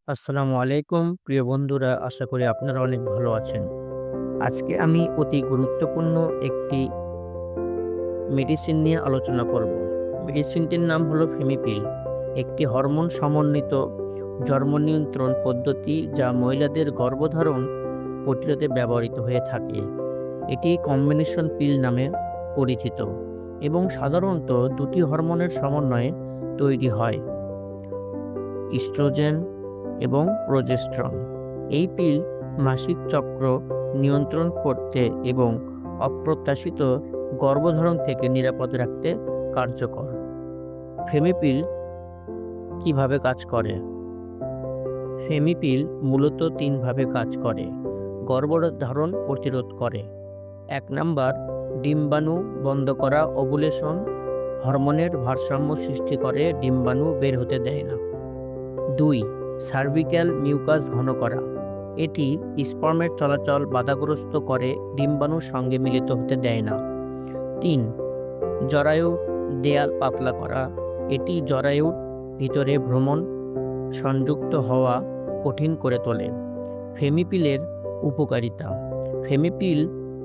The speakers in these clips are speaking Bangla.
আসসালামু আলাইকুম প্রিয় বন্ধুরা, আশা করি আপনারা অনেক ভালো আছেন। আজকে আমি অতি গুরুত্বপূর্ণ একটি মেডিসিন নিয়ে আলোচনা করব। মেডিসিনটির নাম হলো ফেমিপিল, একটি হরমোন সমন্বিত জন্ম নিয়ন্ত্রণ পদ্ধতি যা মহিলাদের গর্ভধারণ প্রতিরোধে ব্যবহৃত হয়ে থাকে। এটি কম্বিনেশন পিল নামে পরিচিত এবং সাধারণত দুটি হরমোনের সমন্বয়ে তৈরি হয়, ইস্ট্রোজেন এবং প্রোজেস্টেরন। এই পিল মাসিক চক্র নিয়ন্ত্রণ করতে এবং অপ্রত্যাশিত গর্ভধারণ থেকে নিরাপদ রাখতে কার্যকর। ফেমিপিল কিভাবে কাজ করে? ফেমিপিল মূলত তিনভাবে কাজ করে। গর্ভধারণ প্রতিরোধ করে। ১ নাম্বার, ডিম্বাণু বন্ধ করা, ওভুলেশন। হরমোনের ভারসাম্য সৃষ্টি করে, ডিম্বাণু বের হতে দেয় না। ২, সার্ভিক্যাল মিউকাস ঘন করা। এটি স্পার্মের চলাচল বাধাগ্রস্ত করে, ডিম্বাণুর সঙ্গে মিলিত হতে দেয় না। ৩, জরায়ুর দেয়াল পাতলা করা। এটি জরায়ুর ভিতরে ভ্রমণ সংযুক্ত হওয়া কঠিন করে তোলে। ফেমিপিলের উপকারিতা। ফেমিপিল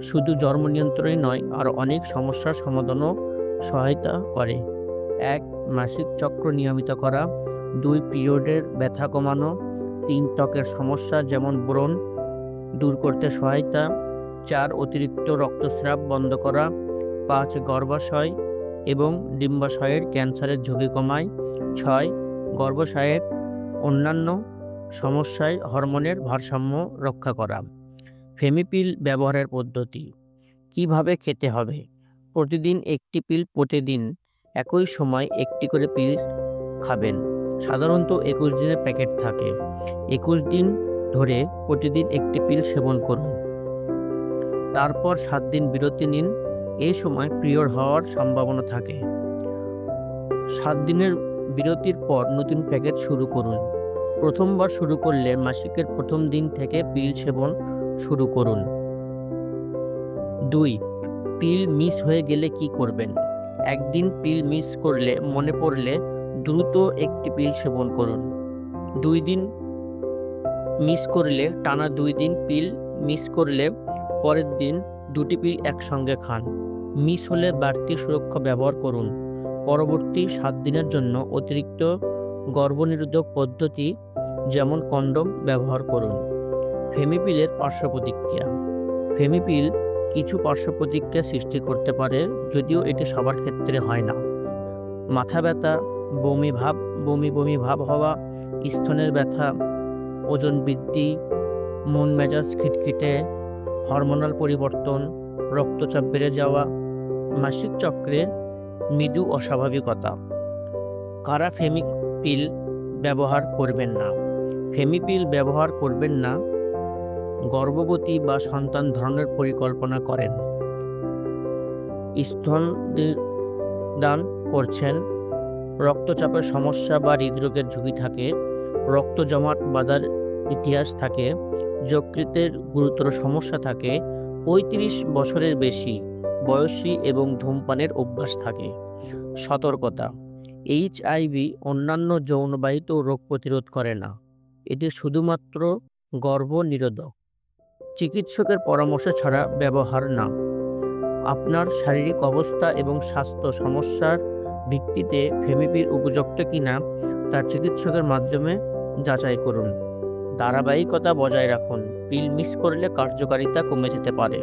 শুধু জন্ম নিয়ন্ত্রণই নয়, আর অনেক সমস্যার সমাধানও সহায়তা করে। ১, মাসিক চক্র নিয়মিত করা। ২, পিরিয়ডের ব্যথা কমানো। ৩, ত্বকের সমস্যা যেমন ব্রণ দূর করতে সহায়তা। ৪, অতিরিক্ত রক্তস্রাব বন্ধ করা। ৫, গর্ভাশয় এবং ডিম্বাশয়ের ক্যান্সারের ঝুঁকি কমায়। ৬, গর্ভাশয়ের অন্যান্য সমস্যায় হরমোনের ভারসাম্য রক্ষা করা। ফেমিপিল ব্যবহারের পদ্ধতি। কিভাবে খেতে হবে? প্রতিদিন একটি পিল, প্রতিদিন একই সময় একটি করে পিল খাবেন। সাধারণত ২১ দিনের প্যাকেট থাকে। ২১ দিন ধরে প্রতিদিন একটি পিল সেবন করুন। তারপর ৭ দিন বিরতি নিন। এই সময় পিরিয়ড হওয়ার সম্ভাবনা থাকে। ৭ দিনের বিরতির পর নতুন প্যাকেট শুরু করুন। প্রথমবার শুরু করলে মাসিকের প্রথম দিন থেকে পিল সেবন শুরু করুন। ২, পিল মিস হয়ে গেলে কি করবেন? একদিন পিল মিস করলে মনে পড়লে দ্রুত একটি পিল সেবন করুন। ২ দিন মিস করলে টানা ২ দিন পিল মিস করলে পরের দিন ২টি পিল একসঙ্গে খান। মিস হলে বাড়তি সুরক্ষা ব্যবহার করুন। পরবর্তী ৭ দিনের জন্য অতিরিক্ত গর্ভনিরোধক পদ্ধতি যেমন কন্ডোম ব্যবহার করুন। ফেমিপিলের পার্শ্ব প্রতিক্রিয়া। ফেমিপিল কিছু পার্শ্ব প্রতিক্রিয়া সৃষ্টি করতে পারে, যদিও এটি সবার ক্ষেত্রে হয় না। মাথা ব্যথা, বমি বমি ভাব হওয়া, স্তনের ব্যথা, ওজন বৃদ্ধি, মন মেজাজ খিটখিটে, হরমোনাল পরিবর্তন, রক্তচাপ বেড়ে যাওয়া, মাসিক চক্রে মৃদু অস্বাভাবিকতা। কারা ফেমিপিল ব্যবহার করবেন না? ফেমিপিল ব্যবহার করবেন না গর্ভবতী বা সন্তান ধারণের পরিকল্পনা করেন, স্তনদান করছেন, রক্তচাপের সমস্যা বা হৃদরোগের ঝুঁকি থাকে, রক্ত জমাট বাঁধার ইতিহাস থাকে, যকৃতের গুরুতর সমস্যা থাকে, ৩৫ বছরের বেশি বয়সী এবং ধূমপানের অভ্যাস থাকে। সতর্কতা। এইচআইভি অন্যান্য যৌনবাহিত রোগ প্রতিরোধ করে না। এটি শুধুমাত্র গর্ভ নিরোধক। চিকিৎসকের পরামর্শ ছাড়া ব্যবহার না। আপনার শারীরিক অবস্থা এবং স্বাস্থ্য সমস্যার ভিত্তিতে ফেমিপিল উপযুক্ত কিনা তা চিকিৎসকের মাধ্যমে যাচাই করুন। ধারাবাহিকতা বজায় রাখুন। পিল মিস করলে কার্যকারিতা কমে যেতে পারে।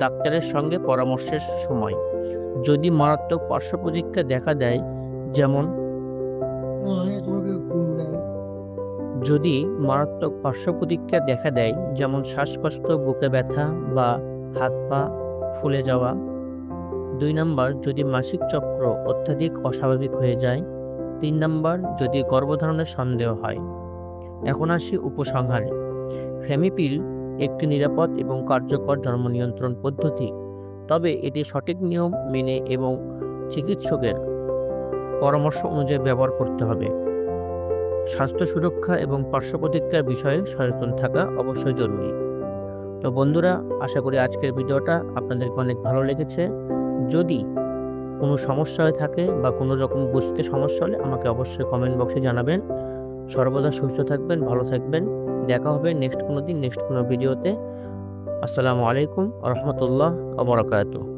ডাক্তারের সঙ্গে পরামর্শের সময় যদি মারাত্মক পার্শ্ব প্রতিক্রিয়া দেখা দেয়, যেমন শ্বাসকষ্ট, বুকে ব্যথা বা হাত পা ফুলে যাওয়া। ২ নাম্বার, যদি মাসিক চক্র অত্যাধিক অস্বাভাবিক হয়ে যায়। ৩ নাম্বার, যদি গর্ভধারণের সন্দেহ হয়। এখন আসি উপসংহারে। ফেমিপিল একটি নিরাপদ এবং কার্যকর জন্ম নিয়ন্ত্রণ পদ্ধতি, তবে এটি সঠিক নিয়ম মেনে এবং চিকিৎসকের পরামর্শ অনুযায়ী ব্যবহার করতে হবে। স্বাস্থ্য সুরক্ষা এবং পার্শ্ব প্রতিক্রিয়ার বিষয়ে সচেতন থাকা অবশ্যই জরুরি। তো বন্ধুরা, আশা করি আজকের ভিডিওটা আপনাদেরকে অনেক ভালো লেগেছে। যদি কোনো সমস্যা হয়ে থাকে বা কোনো রকম বুঝতে সমস্যা হলে আমাকে অবশ্যই কমেন্ট বক্সে জানাবেন। সর্বদা সুস্থ থাকবেন, ভালো থাকবেন। দেখা হবে নেক্সট কোনো দিন, নেক্সট কোনো ভিডিওতে। আসসালামু আলাইকুম ওয়া রাহমাতুল্লাহ ওয়া বারাকাতুহু।